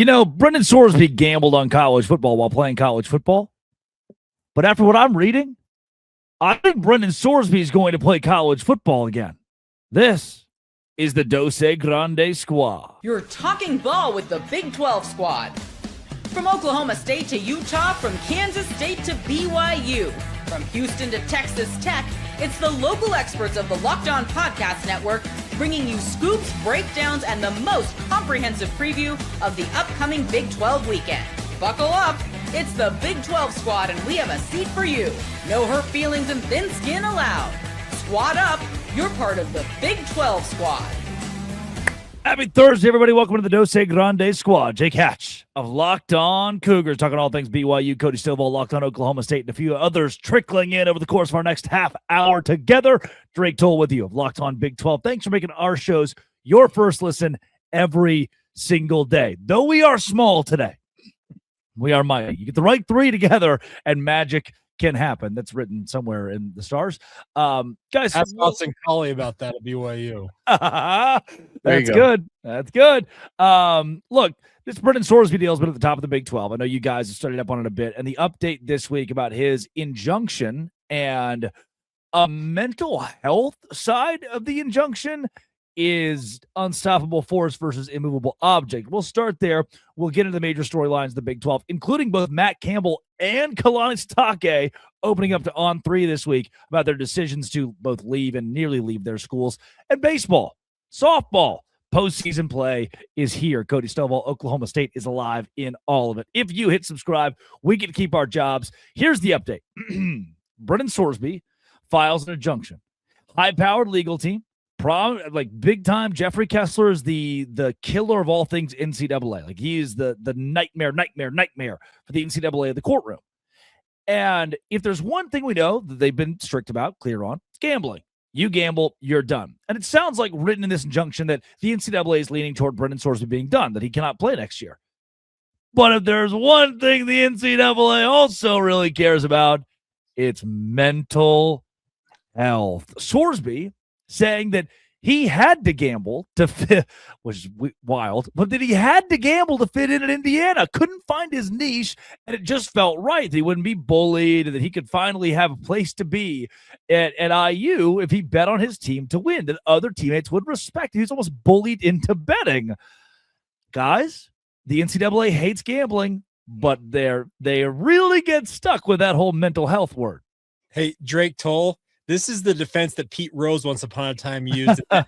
Brendan Sorsby gambled on college football while playing college football. But after what I'm reading, I think Brendan Sorsby is going to play college football again. This is the Dose Grande Squad. You're talking ball with the Big 12 squad. From Oklahoma State to Utah, from Kansas State to BYU, from Houston to Texas Tech, it's the local experts of the Locked On Podcast Network bringing you scoops, breakdowns, and the most comprehensive preview of the upcoming Big 12 weekend. Buckle up. It's the Big 12 squad, and we have a seat for you. No hurt feelings and thin skin allowed. Squad up. You're part of the Big 12 squad. Happy Thursday, everybody. Welcome to the Dose Grande Squad. Jake Hatch of Locked On Cougars, talking all things BYU, Cody Stovall, Locked On Oklahoma State, and a few others trickling in over the course of our next half hour together. Drake Toll with you of Locked On Big 12. Thanks for making our shows your first listen every single day. Though we are small today, we are mighty. You get the right three together, and magic can happen. That's written somewhere in the stars. Guys, ask Austin Collie about that at BYU. That's good. That's good. Look, this Brendan Sorsby deal has been at the top of the Big 12. I know you guys have studied up on it a bit, and the update this week about his injunction and a mental health side of the injunction is unstoppable force versus immovable object. We'll start there. We'll get into the major storylines of the Big 12, including both Matt Campbell and Kalani Sitake opening up to On 3 this week about their decisions to both leave and nearly leave their schools. And baseball, softball, postseason play is here. Cody Stovall, Oklahoma State is alive in all of it. If you hit subscribe, we get to keep our jobs. Here's the update. Brendan Sorsby files an injunction. High-powered legal team. Big time Jeffrey Kessler is the killer of all things NCAA. Like, he is the nightmare for the NCAA of the courtroom. And if there's one thing we know that they've been strict about, clear on, it's gambling. You gamble, you're done. And it sounds like written in this injunction that the NCAA is leaning toward Brendan Sorsby being done, that he cannot play next year. But if there's one thing the NCAA also really cares about, it's mental health. Sorsby saying that he had to gamble to fit, which is wild, but that he had to gamble to fit in Indiana. Couldn't find his niche, and it just felt right that he wouldn't be bullied and that he could finally have a place to be at IU if he bet on his team to win, that other teammates would respect. He was almost bullied into betting. Guys, the NCAA hates gambling, but they really get stuck with that whole mental health word. Hey, Drake Toll, this is the defense that Pete Rose once upon a time used. I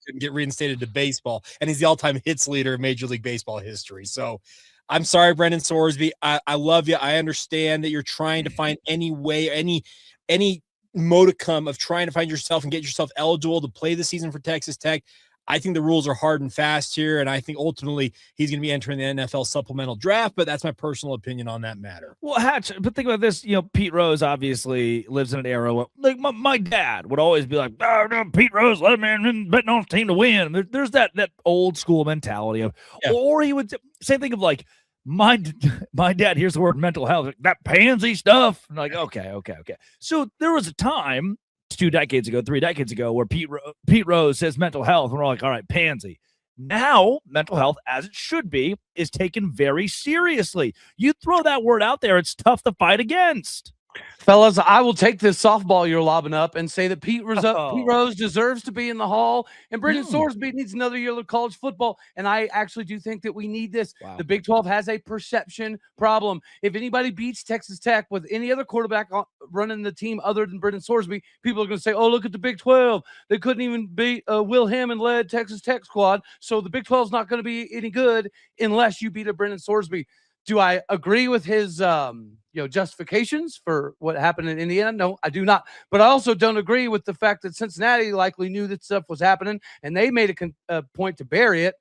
couldn't get reinstated to baseball, and he's the all-time hits leader in Major League Baseball history. So I'm sorry, Brendan Sorsby. I love you. I understand that you're trying to find any way, any modicum of trying to find yourself and get yourself eligible to play the season for Texas Tech. I think the rules are hard and fast here, and I think ultimately he's going to be entering the NFL supplemental draft, but that's my personal opinion on that matter. Well, Hatch, but think about this. Pete Rose obviously lives in an era where, like, my dad would always be like, oh, no, Pete Rose, let him in, betting on his team to win. There's that old school mentality of, yeah. Or he would, same thing of like, my dad hears the word mental health, that pansy stuff. I'm like, okay. So there was a time 3 decades ago, where Pete Rose says mental health, and we're like, all right, pansy. Now, mental health, as it should be, is taken very seriously. You throw that word out there, it's tough to fight against. Fellas, I will take this softball you're lobbing up and say that Pete Rose deserves to be in the Hall, and Brendan Sorsby needs another year of college football, and I actually do think that we need this. Wow. The Big 12 has a perception problem. If anybody beats Texas Tech with any other quarterback running the team other than Brendan Sorsby, people are going to say, oh, look at the Big 12. They couldn't even beat Will Hammond-led Texas Tech squad, so the Big 12 is not going to be any good unless you beat a Brendan Sorsby. Do I agree with his justifications for what happened in Indiana? No, I do not. But I also don't agree with the fact that Cincinnati likely knew that stuff was happening, and they made a point to bury it.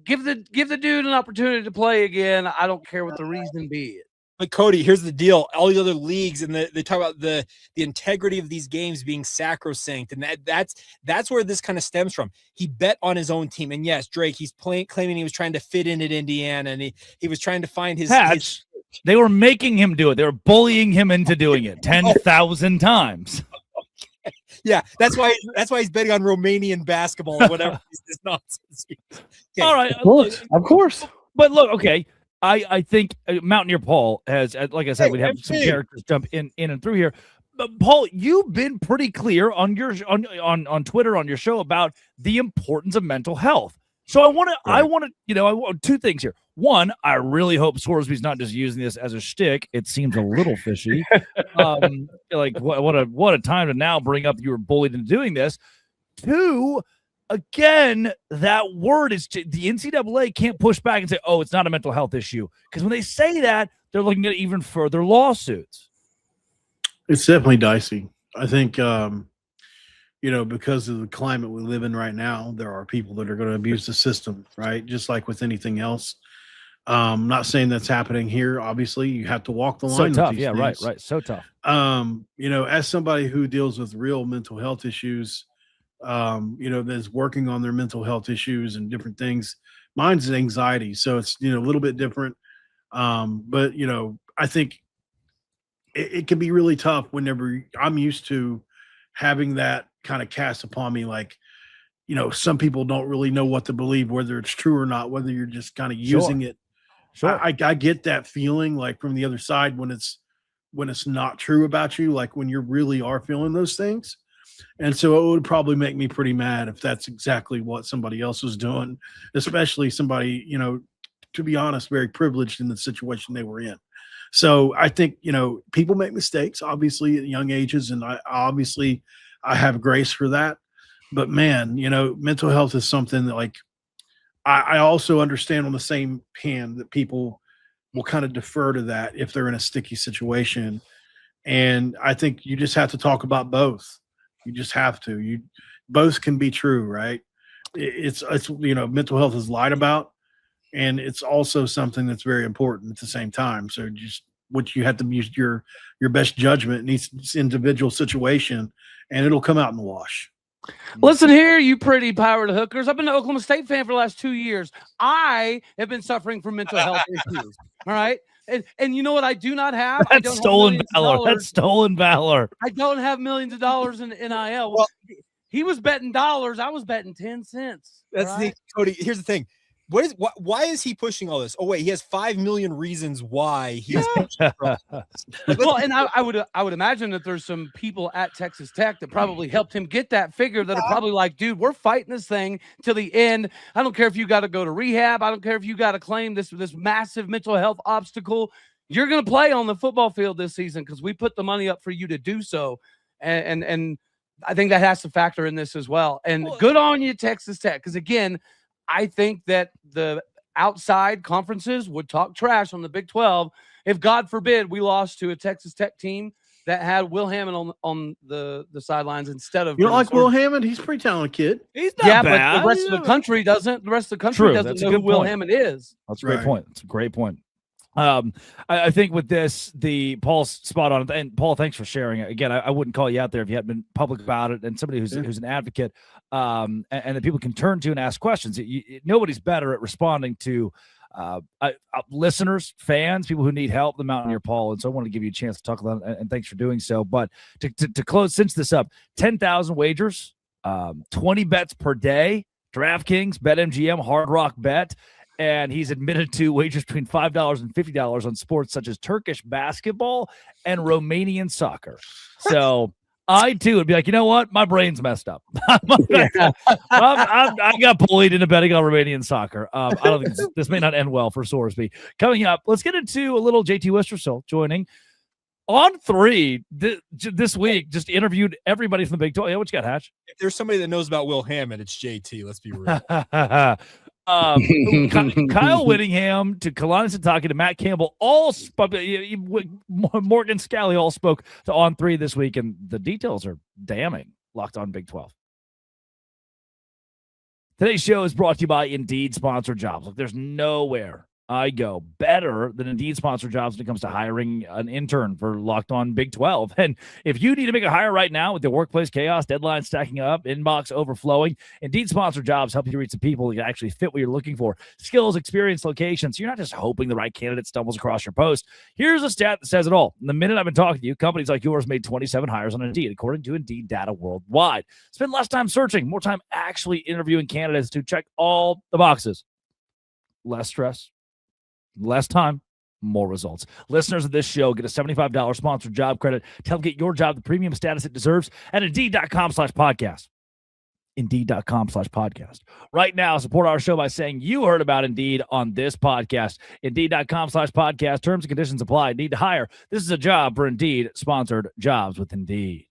Give the dude an opportunity to play again. I don't care what the reason be. But Cody, here's the deal. All the other leagues, and they talk about the integrity of these games being sacrosanct, and that's where this kind of stems from. He bet on his own team, and yes, Drake, he's claiming he was trying to fit in at Indiana, and he was trying to find his. They were making him do it. They were bullying him into doing it 10,000 times. Yeah, that's why he's betting on Romanian basketball or whatever. This nonsense. Okay. All right, of course. But look, okay. I think Mountaineer Paul has, like I said, we'd have some characters jump in and through here. But Paul, you've been pretty clear on your on Twitter on your show about the importance of mental health. So I want to, two things here. One, I really hope Sorsby's not just using this as a shtick. It seems a little fishy. Like what a time to now bring up you were bullied into doing this. Two, again, that word is the NCAA can't push back and say, oh, it's not a mental health issue. Because when they say that, they're looking at even further lawsuits. It's definitely dicey. I think, because of the climate we live in right now, there are people that are going to abuse the system, right? Just like with anything else. Not saying that's happening here. Obviously, you have to walk the line. So tough. Yeah, things. Right. So tough. As somebody who deals with real mental health issues, that's working on their mental health issues and different things. Mine's anxiety. So it's, a little bit different. But I think it can be really tough whenever I'm used to having that kind of cast upon me. Like, some people don't really know what to believe, whether it's true or not, whether you're just kind of using it. Sure. I get that feeling like from the other side when it's not true about you, like when you really are feeling those things. And so it would probably make me pretty mad if that's exactly what somebody else was doing, especially somebody, to be honest, very privileged in the situation they were in. So I think, people make mistakes, obviously, at young ages, and I have grace for that. But, man, mental health is something that, like, I also understand on the same hand that people will kind of defer to that if they're in a sticky situation. And I think you just have to talk about both. You just have to. Both can be true, right? It's mental health is lied about, and it's also something that's very important at the same time. So just what you have to use your best judgment in each individual situation, and it'll come out in the wash. Listen here, you pretty powered hookers. I've been an Oklahoma State fan for the last 2 years. I have been suffering from mental health issues. All right. And you know what I do not have? That's stolen valor. That's stolen valor. I don't have millions of dollars in NIL. Well, he was betting dollars. I was betting 10 cents. That's right? Cody. Here's the thing. Why is he pushing all this? Oh wait, he has 5 million reasons why he's well, and I would imagine that there's some people at Texas Tech that probably helped him get that figure that are probably like, dude, we're fighting this thing till the end. I don't care if you got to go to rehab. I don't care if you got to claim this massive mental health obstacle. You're going to play on the football field this season because we put the money up for you to do so. And I think that has to factor in this as well. And good on you, Texas Tech, because again, I think that the outside conferences would talk trash on the Big 12 if, God forbid, we lost to a Texas Tech team that had Will Hammond on the sidelines instead of. You don't like Will Hammond? He's a pretty talented kid. He's not bad. But the rest of the country doesn't. The rest of the country doesn't know who Will Hammond is. That's a great point. That's a great point. I think with this, Paul's spot on. And Paul, thanks for sharing it. Again, I wouldn't call you out there if you hadn't been public about it, and somebody who's an advocate, and that people can turn to and ask questions. Nobody's better at responding to listeners, fans, people who need help than Mountaineer Paul. And so I wanted to give you a chance to talk about it, and thanks for doing so. But to close, cinch this up, 10,000 wagers, 20 bets per day, DraftKings, BetMGM, Hard Rock Bet. And he's admitted to wagers between $5 and $50 on sports such as Turkish basketball and Romanian soccer. So I, too, would be like, you know what? My brain's messed up. I got bullied into betting on Romanian soccer. I don't think this may not end well for Sorsby. Coming up, let's get into a little JT Wistrcill joining. On 3 this week, just interviewed everybody from the Big 12. Yeah, what you got, Hatch? If there's somebody that knows about Will Hammond, it's JT. Let's be real. Kyle Whittingham to Kalani Sitake to Matt Campbell, Morgan Scally all spoke to On 3 this week, and the details are damning. Locked On Big 12. Today's show is brought to you by Indeed Sponsored Jobs. Look, there's nowhere I go better than Indeed Sponsored Jobs when it comes to hiring an intern for Locked On Big 12. And if you need to make a hire right now with the workplace chaos, deadlines stacking up, inbox overflowing, Indeed Sponsored Jobs help you reach the people that actually fit what you're looking for. Skills, experience, locations. So you're not just hoping the right candidate stumbles across your post. Here's a stat that says it all. In the minute I've been talking to you, companies like yours made 27 hires on Indeed, according to Indeed data worldwide. Spend less time searching, more time actually interviewing candidates to check all the boxes. Less stress, Less time, more results. Listeners of this show get a $75 sponsored job credit to help get your job the premium status it deserves at Indeed.com/podcast. Indeed.com/podcast. Right now, support our show by saying you heard about Indeed on this podcast. Indeed.com/podcast. Terms and conditions apply. Need to hire. This is a job for Indeed sponsored jobs with Indeed.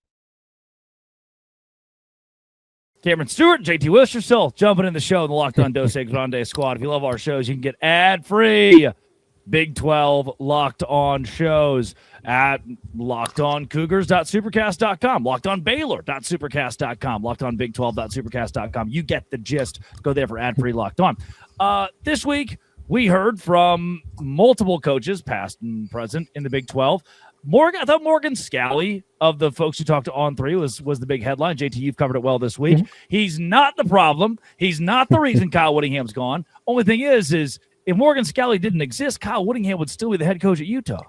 Cameron Stewart, JT Wilshire, still jumping in the show, the Locked On Dos Grande squad. If you love our shows, you can get ad-free Big 12 Locked On shows at lockedoncougars.supercast.com, lockedonbaylor.supercast.com, lockedonbig12.supercast.com. You get the gist. Go there for ad-free Locked On. This week, we heard from multiple coaches, past and present, in the Big 12. I thought Morgan Scalley, of the folks who talked to On 3, was the big headline. JT, you've covered it well this week. Mm-hmm. He's not the problem. He's not the reason Kyle Whittingham's gone. Only thing is if Morgan Scalley didn't exist, Kyle Whittingham would still be the head coach at Utah.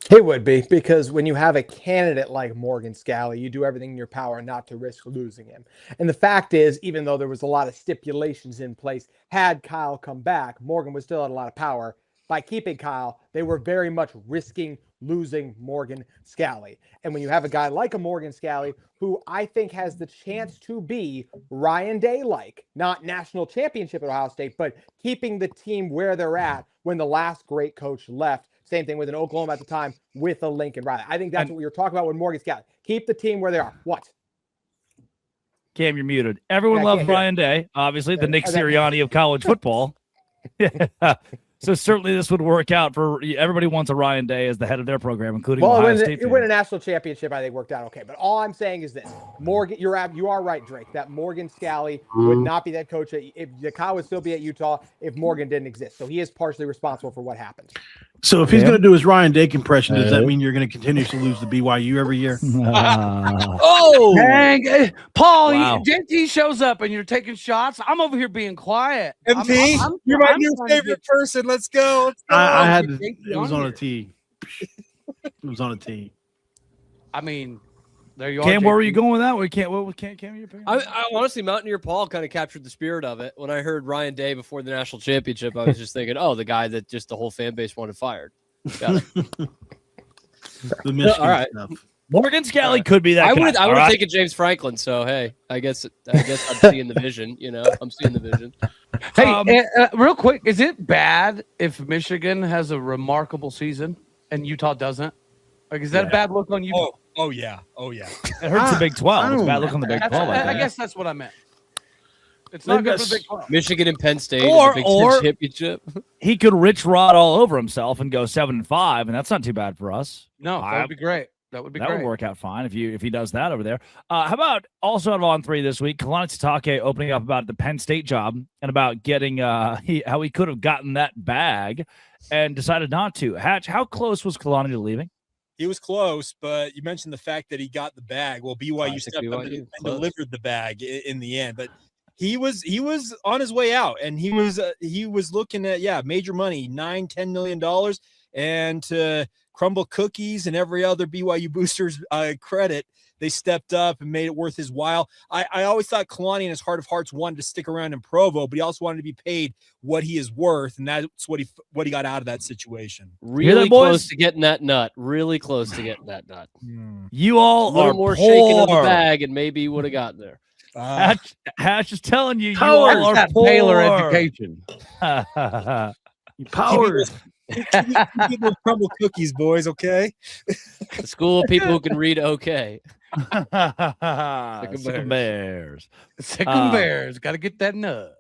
He would be, because when you have a candidate like Morgan Scalley, you do everything in your power not to risk losing him. And the fact is, even though there was a lot of stipulations in place, had Kyle come back, Morgan would still have a lot of power. By keeping Kyle, they were very much risking losing Morgan Scalley. And when you have a guy like a Morgan Scalley, who I think has the chance to be Ryan Day-like, not national championship at Ohio State, but keeping the team where they're at when the last great coach left. Same thing with an Oklahoma at the time with a Lincoln Riley. I think that's what we were talking about with Morgan Scalley. Keep the team where they are. What? Cam, you're muted. Everyone loves Ryan Day, obviously, the Nick Sirianni of college football. So certainly this would work out for everybody. Wants a Ryan Day as the head of their program, including Ohio State. You win a national championship, I think worked out okay. But all I'm saying is this: Morgan, you are right, Drake. That Morgan Scalley would not be that coach. If Kyle would still be at Utah if Morgan didn't exist. So he is partially responsible for what happened. So if he's going to do his Ryan Day compression, does that mean you're going to continue to lose the BYU every year? Oh, dang. Paul, JT shows up and you're taking shots. I'm over here being quiet. MP, you're my new favorite person. Let's go. I had to, it was on a tee. It was on a tee. I mean, there you are. Cam, where were you going with that? Cam, your opinion? I honestly, Mountaineer Paul kind of captured the spirit of it. When I heard Ryan Day before the national championship, I was just thinking, oh, the guy that just the whole fan base wanted fired. Got it. The Michigan all right. stuff. Morgan Scalley could be that I guy. would have taken James Franklin. So hey, I guess I'm seeing the vision. I'm seeing the vision. Hey, real quick, is it bad if Michigan has a remarkable season and Utah doesn't? Like, is that a bad look on Utah? Oh yeah. It hurts the Big 12. It's a bad look on the Big 12. I guess that's what I meant. It's not good for the Big 12. Michigan and Penn State or Big Ten championship. He could Rich Rod all over himself and go 7-5, and that's not too bad for us. No, that would be great. That would work out fine if he does that over there. How about also out On 3 this week, Kalani Sitake opening up about the Penn State job and about getting how he could have gotten that bag and decided not to. Hatch, how close was Kalani to leaving? He was close, but you mentioned the fact that he got the bag. Well, BYU stepped up and delivered the bag in the end, but he was on his way out, and he was looking at major money, $9-10 million, and to crumble cookies and every other BYU boosters credit, they stepped up and made it worth his while. I always thought Kalani in his heart of hearts wanted to stick around in Provo, but he also wanted to be paid what he is worth, and that's what he got out of that situation. Really close to getting that nut. Really close to getting that nut. You all a little are more poor. shaking of the bag, and maybe you would have gotten there. Hatch is telling you, you Powers all are that poor. Baylor education. Powers. Give those crumble cookies, boys. Okay. The school of people who can read. Okay. Sick Bears. Sick Bears. Got to get that nut.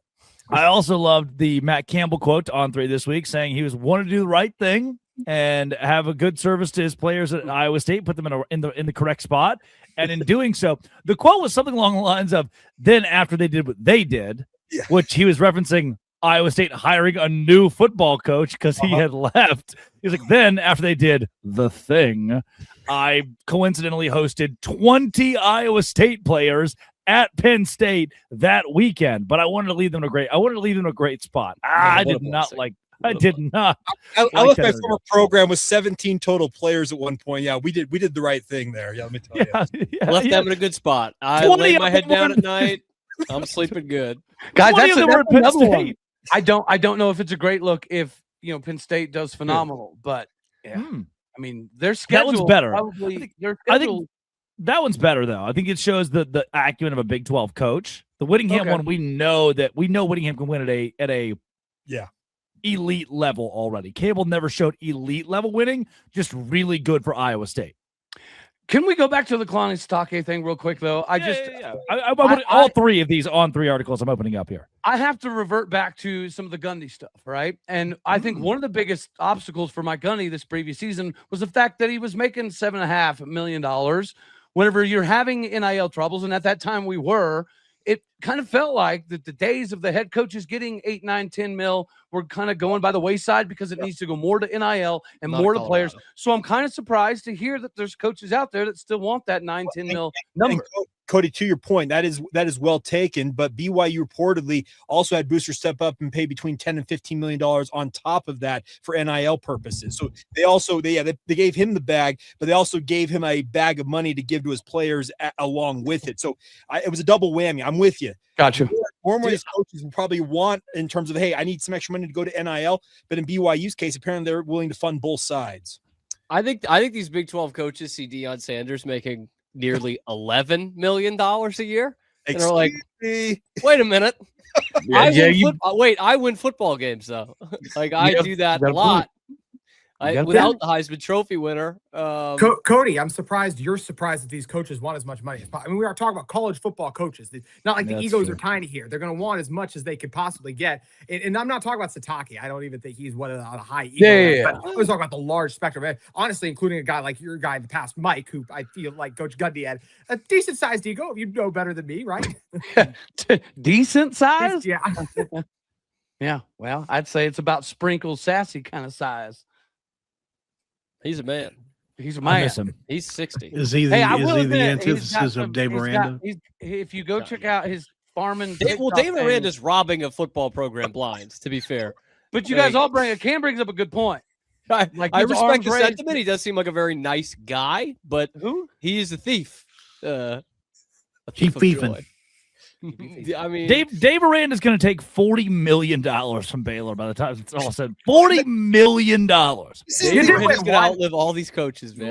I also loved the Matt Campbell quote On 3 this week, saying he was wanting to do the right thing and have a good service to his players at Iowa State, put them in the correct spot. And in doing so, the quote was something along the lines of, then after they did what they did, which he was referencing Iowa State hiring a new football coach because he had left. He was like, then after they did the thing, I coincidentally hosted 20 Iowa State players at Penn State that weekend, but I wanted to leave them in a great spot. I did not. I left my former program with 17 total players at one point. Yeah, we did the right thing there. Yeah, let me tell you. Left them in a good spot. I lay my head down at night. I'm sleeping good. Guys, that's another one. I don't know if it's a great look if Penn State does phenomenal, but yeah, I mean, their schedule that one's better. Probably I think that one's better though. I think it shows the acumen of a Big 12 coach. The Whittingham one, we know Whittingham can win at a elite level already. Cable never showed elite level winning, just really good for Iowa State. Can we go back to the Kalani Sitake thing real quick though? All three of these on 3 articles I'm opening up here. I have to revert back to some of the Gundy stuff, right? And I think one of the biggest obstacles for Mike Gundy this previous season was the fact that he was making $7.5 million. Whenever you're having NIL troubles, and at that time we were, it kind of felt like that the days of the head coaches getting 8, 9, 10 mil were kind of going by the wayside because it needs to go more to NIL and more to players. So I'm kind of surprised to hear that there's coaches out there that still want that 9, 10 mil number. Cody, to your point, that is well taken. But BYU reportedly also had boosters step up and pay between $10 and $15 million on top of that for NIL purposes. So they gave him the bag, but they also gave him a bag of money to give to his players along with it. So it was a double whammy. I'm with you. Gotcha. More and more these coaches will probably want in terms of, hey, I need some extra money to go to NIL. But in BYU's case, apparently they're willing to fund both sides. I think these Big 12 coaches see Deion Sanders making nearly $11 million a year. And they're like, wait a minute. I win football games though. Like I do that a lot. Without the Heisman Trophy winner. Cody, I'm surprised. You're surprised that these coaches want as much money as possible. I mean, we are talking about college football coaches. Not like the egos are tiny here. They're going to want as much as they could possibly get. And I'm not talking about Sitake. I don't even think he's one of the high ego. But I was talking about the large spectrum. Honestly, including a guy like your guy in the past, Mike, who I feel like Coach Gundy had a decent sized ego. You know better than me, right? Decent size? Yeah. Yeah. Well, I'd say it's about sprinkle sassy kind of size. He's a man. He's a man. I miss him. He's 60. Is he the antithesis of Dave Aranda? If you go check out his farming. Dave Aranda's robbing a football program blind, to be fair. But you guys all Cam brings up a good point. I respect the sentiment. He does seem like a very nice guy, but he is a thief. Keep thieving. I mean, Dave Aranda is going to take $40 million from Baylor by the time it's all said. $40 million. Dave Aranda's going to outlive all these coaches, man.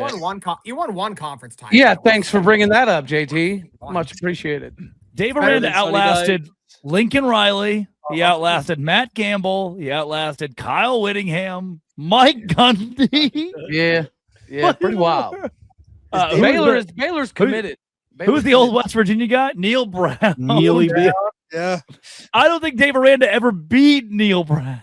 You won one conference title. Yeah, thanks for bringing that up, JT. Much appreciated. Dave Aranda outlasted Lincoln Riley. He outlasted Matt Gamble. He outlasted Kyle Whittingham, Mike Gundy. Yeah, pretty wild. Baylor's committed. Who's the old West Virginia guy? Neil Brown. Neely B. Yeah. I don't think Dave Aranda ever beat Neil Brown.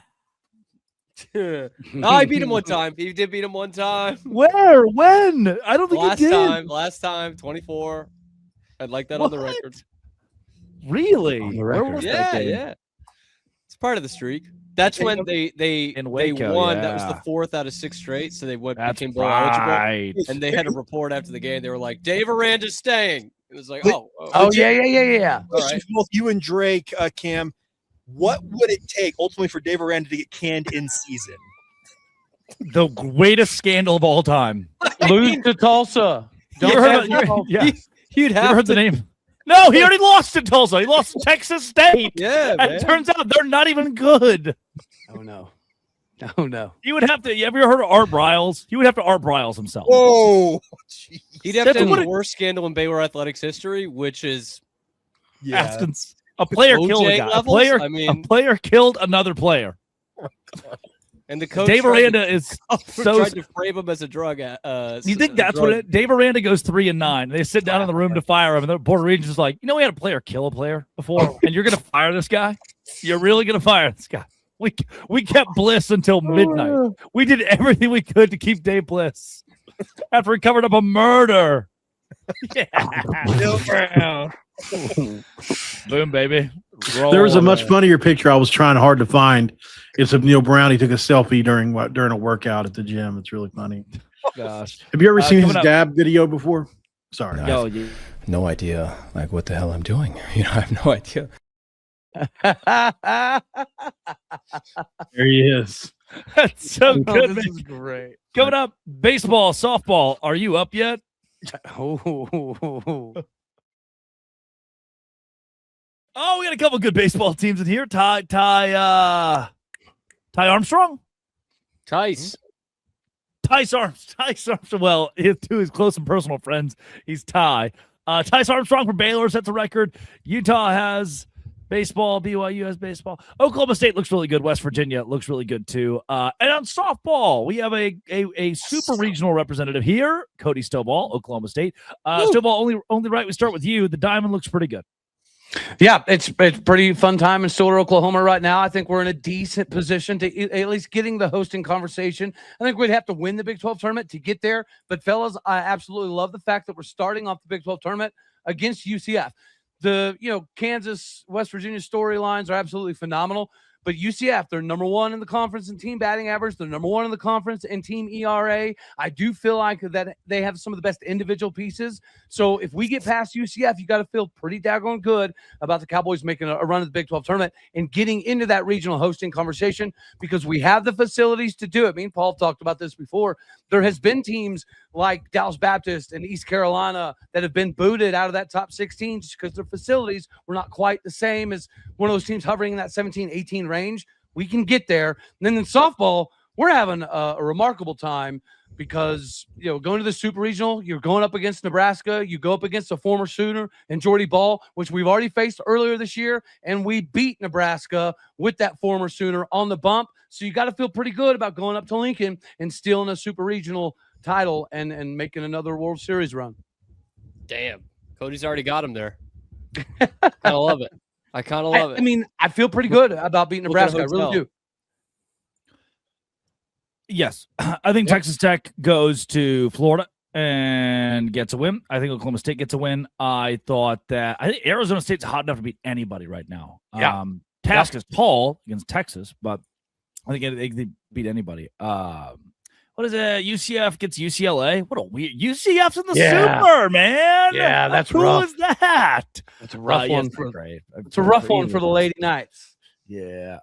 I beat him one time. He did beat him one time. Where? When? I don't think he did. Last time, 24. I'd like that on the record. Really? Where was that game? Yeah. It's part of the streak. That's when they Waco, won. Yeah. That was the 4th out of 6 straight. So they became bowl right. eligible. And they had a report after the game. They were like, Dave Aranda's staying. It was like, yeah. All right. Both you and Drake, Cam, what would it take ultimately for Dave Aranda to get canned in season? The greatest scandal of all time. Lose to Tulsa. You'd have heard the name. No, he already lost to Tulsa. He lost to Texas State. Yeah, and it turns out they're not even good. Oh no. You would have to. You ever heard of Art Briles? He would have to Art Briles himself. Whoa. Geez. He'd have to have the worst scandal in Baylor athletics history, which is a player killed a guy. A player killed another player. And the coach Dave Aranda is tried to frame him as a drug. You think that's what it? Dave Aranda goes 3-9. They sit down in the room to fire him, and the Board of Regents is like, we had a player kill a player before, and you're going to fire this guy? You're really going to fire this guy? We kept Bliss until midnight. We did everything we could to keep Dave Bliss after he covered up a murder. Neil Brown. Boom, baby. There was a much funnier picture I was trying hard to find. It's of Neil Brown. He took a selfie during a workout at the gym. It's really funny. Gosh. Have you ever seen his dab video before? Sorry. No idea what the hell I'm doing. I have no idea. There he is. That's so good. This is great. Coming up, baseball, softball. Are you up yet? Oh, we got a couple good baseball teams in here. Ty Armstrong. Tice Armstrong. Well, to his close and personal friends, he's Ty. Tice Armstrong for Baylor sets a record. Utah has baseball. BYU has baseball. Oklahoma State looks really good. West Virginia looks really good too. And on softball, we have a super regional representative here, Cody Stovall, Oklahoma State. Stovall, only right we start with you. The diamond looks pretty good. Yeah, it's pretty fun time in Stillwater, Oklahoma right now. I think we're in a decent position to at least getting the hosting conversation. I think we'd have to win the Big 12 tournament to get there. But, fellas, I absolutely love the fact that we're starting off the Big 12 tournament against UCF. The Kansas, West Virginia storylines are absolutely phenomenal. But UCF, they're number one in the conference in team batting average. They're number one in the conference in team ERA. I do feel like that they have some of the best individual pieces. So if we get past UCF, you got to feel pretty daggone good about the Cowboys making a run at the Big 12 tournament and getting into that regional hosting conversation because we have the facilities to do it. Me and Paul talked about this before. There has been teams like Dallas Baptist and East Carolina that have been booted out of that top 16 just because their facilities were not quite the same as one of those teams hovering in that 17, 18 range. We can get there. And then in softball, we're having a remarkable time because, going to the super regional, you're going up against Nebraska. You go up against a former Sooner and Jordy Ball, which we've already faced earlier this year. And we beat Nebraska with that former Sooner on the bump. So you got to feel pretty good about going up to Lincoln and stealing a super regional title and making another World Series run. Damn. Cody's already got him there. I kind of love it. I mean, I feel pretty good about beating Nebraska. I really do. Yes. I think Texas Tech goes to Florida and gets a win. I think Oklahoma State gets a win. I think Arizona State's hot enough to beat anybody right now. Yeah. Task is tall against Texas, but I think they beat anybody. What is it? UCF gets UCLA. What a weird UCF's in the Super, man. Yeah, that's cool. rough. Is that? It's a rough one. It's a rough one for the Lady Knights. Yeah.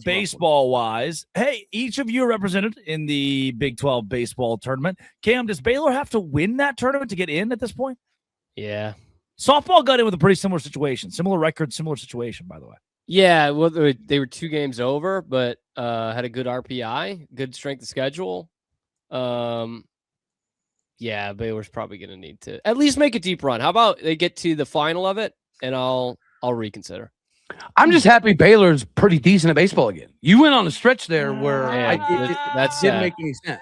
Baseball wise, hey, each of you are represented in the Big 12 baseball tournament. Cam, does Baylor have to win that tournament to get in at this point? Yeah. Softball got in with a pretty similar situation, similar record, similar situation, by the way. Yeah, well, they were 2 games over, but had a good RPI, good strength of schedule. Yeah, Baylor's probably going to need to at least make a deep run. How about they get to the final of it, and I'll reconsider. I'm just happy Baylor's pretty decent at baseball again. You went on a stretch there where that didn't make any sense.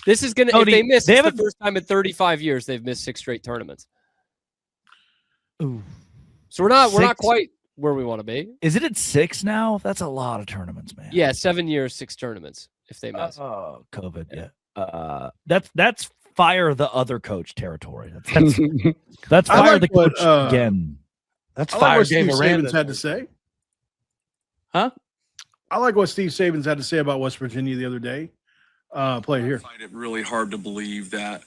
This is going to, if they miss, it's the first time in 35 years they've missed 6 straight tournaments. Ooh. So we're not quite where we want to be. Is it at 6 now? That's a lot of tournaments, man. Yeah, 7 years, 6 tournaments if they miss. Oh, COVID, yeah. That's fire the other coach territory. That's fire the coach again. That's fire. What Steve Sabins had to say. Huh? I like what Steve Sabins had to say about West Virginia the other day. Play here. I find it really hard to believe that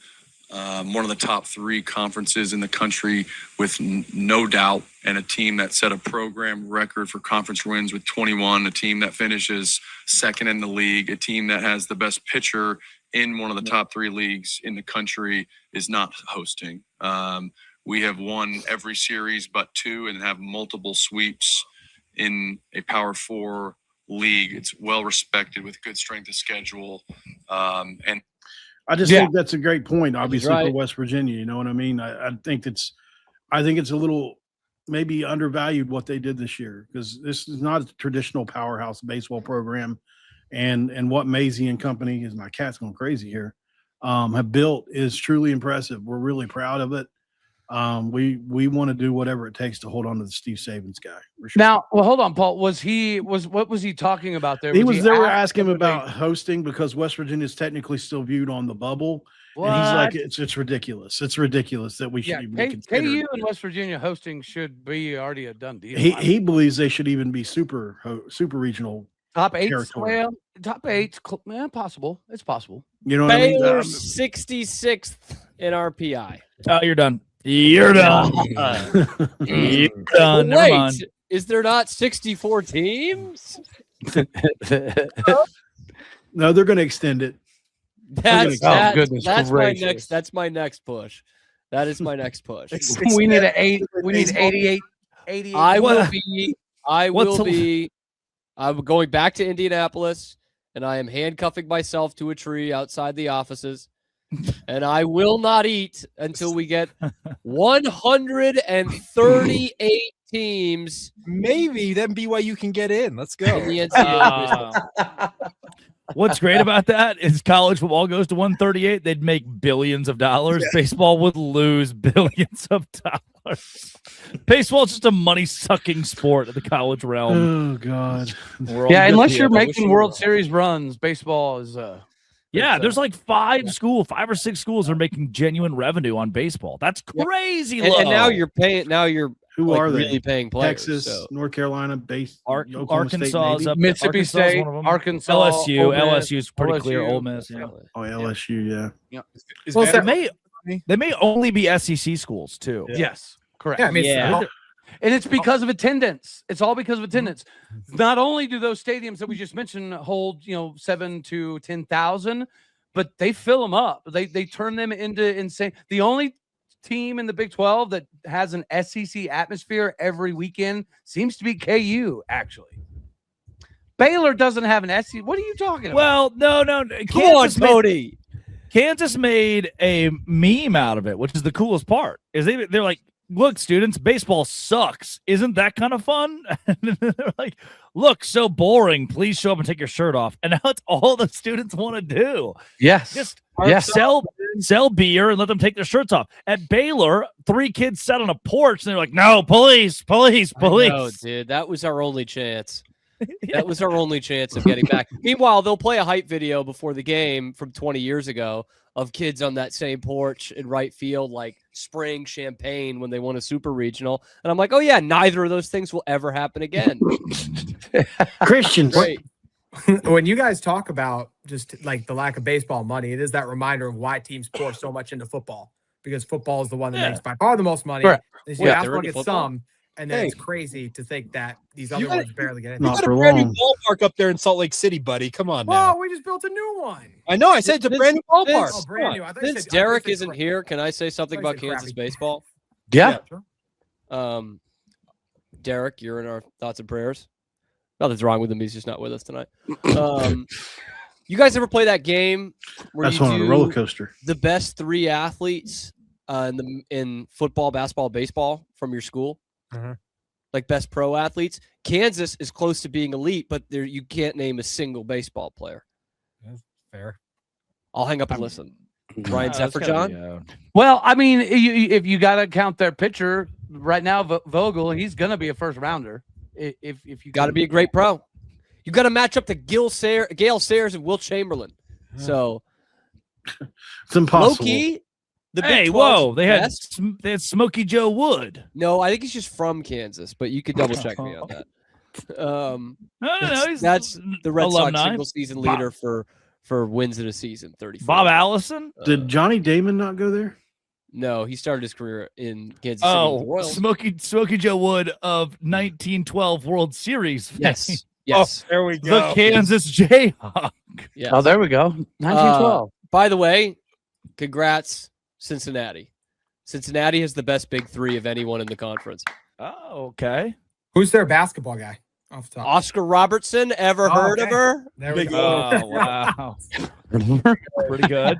one of the top 3 conferences in the country with no doubt, and a team that set a program record for conference wins with 21, a team that finishes second in the league, a team that has the best pitcher in one of the top 3 leagues in the country is not hosting. We have won every series but 2 and have multiple sweeps in a Power 4 league. It's well respected with good strength of schedule. And I just think that's a great point, obviously, for West Virginia. You know what I mean? I think it's a little maybe undervalued what they did this year, because this is not a traditional powerhouse baseball program. And what Maisie and company, is my cat's going crazy here, have built is truly impressive. We're really proud of it. We want to do whatever it takes to hold on to the Steve Sabins guy. For sure. Now, well, hold on, Paul. What was he talking about there? They were asking him about hosting because West Virginia is technically still viewed on the bubble. What? And he's like, it's ridiculous. It's ridiculous that we should even be considered. KU and West Virginia hosting should be already a done deal. He believes they should even be super regional. Top 8, well, top 8, possible. It's possible. You know what I mean? 66th in RPI. Oh, you're done. You're done. You're done. Wait, is there not 64 teams? No, they're going to extend it. That's my next push. That is my next push. We need 88. I'm going back to Indianapolis and I am handcuffing myself to a tree outside the offices. And I will not eat until we get 138 teams. Maybe then BYU can get in. Let's go. In the NCAA. What's great about that is college football goes to 138. They'd make billions of dollars. Yeah. Baseball would lose billions of dollars. Baseball is just a money-sucking sport in the college realm. Oh, God. Yeah, unless you're making World Series runs, baseball is yeah, there's like 5 or 6 schools are making genuine revenue on baseball. That's crazy. And now you're paying. Now you're who are really they? paying players? Texas, North Carolina, Arkansas, State, Mississippi State, Arkansas, LSU is pretty clear. Ole Miss, yeah. Oh, LSU, yeah. Well, they may only be SEC schools too. Yeah. Yes, correct. Yeah, I mean, and it's because of attendance. It's all because of attendance. Not only do those stadiums that we just mentioned hold, 7,000 to 10,000, but they fill them up. They turn them into insane. The only team in the Big 12 that has an SEC atmosphere every weekend seems to be KU, actually. Baylor doesn't have an SEC. What are you talking about? Well, no. Come on, Cody. Kansas made a meme out of it, which is the coolest part. Is they're like, look, students, baseball sucks. Isn't that kind of fun? And they're like, look, so boring. Please show up and take your shirt off. And now it's all the students want to do. Yes. Just sell beer and let them take their shirts off. At Baylor, 3 kids sat on a porch and they're like, no, police. No, dude, that was our only chance. That was our only chance of getting back. Meanwhile, they'll play a hype video before the game from 20 years ago of kids on that same porch in right field, like spraying champagne when they won a super regional. And I'm like, oh, yeah, neither of those things will ever happen again. Christians. When you guys talk about just like the lack of baseball money, it is that reminder of why teams pour so much into football, because football is the one that makes by far the most money. Right. Basketball gets some. And then it's crazy to think that these other ones barely get in. You got a brand new ballpark up there in Salt Lake City, buddy. Come on now. Oh, we just built a new one. I know. I said it's a brand new ballpark. Oh, brand new. Since Derek isn't here, can I say something about Kansas baseball? Yeah. Derek, you're in our thoughts and prayers. Nothing's wrong with him. He's just not with us tonight. You guys ever play that game where That's on a roller coaster? The best 3 athletes in football, basketball, baseball from your school? Like best pro athletes. Kansas is close to being elite, but you can't name a single baseball player. That's fair. I'll hang up and listen. Ryan Zefferjohn? Well, I mean, if you got to count their pitcher right now, Vogel, he's going to be a first rounder. If you got to be a great pro, you got to match up to Gale Sayers and Will Chamberlain. So it's impossible. Low-key, they had Smokey Joe Wood. No, I think he's just from Kansas, but you could double check me on that. No, that's the Red alumni. Sox single season leader for wins in a season, 34. Bob Allison? Did Johnny Damon not go there? No, he started his career in Kansas City. Oh, Smokey Joe Wood of 1912 World Series. Yes. Oh, there we go. The Kansas Jayhawk. Yes. Oh, there we go. 1912. By the way, congrats, Cincinnati. Cincinnati has the best big 3 of anyone in the conference. Oh, okay. Who's their basketball guy? Off the top. Oscar Robertson. Ever heard of her? There we go. Oh, wow. Pretty good.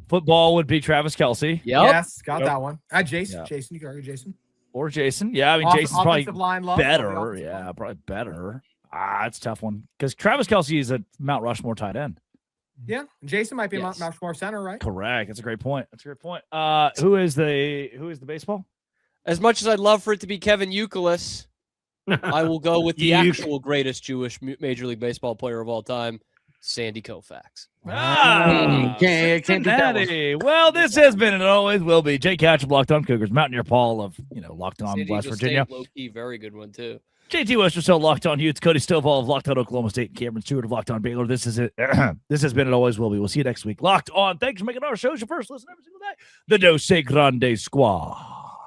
Football would be Travis Kelce. Yep. Yes, got that one. Jason. Yep. Jason, you can argue Jason. Or Jason. Yeah, I mean, Jason's probably line love, better. Yeah, probably better. It's a tough one. Because Travis Kelce is a Mount Rushmore tight end. Yeah, Jason might be a Mount Rushmore center, right? Correct. That's a great point. Who is the baseball? As much as I'd love for it to be Kevin Youkilis, I will go with the actual greatest Jewish Major League Baseball player of all time, Sandy Koufax. Can't beat that one. Well, this has been and always will be Jake Hatch of Locked On Cougars, Mountaineer Paul of Locked On West Virginia. Low-key, very good one too. JT Westerso, Locked On Utes, Cody Stovall of Locked On Oklahoma State, and Cameron Stewart of Locked On Baylor. This is it. This has been and always will be. We'll see you next week. Locked On. Thanks for making our show your first listen every single day. The Dos Grande Squad.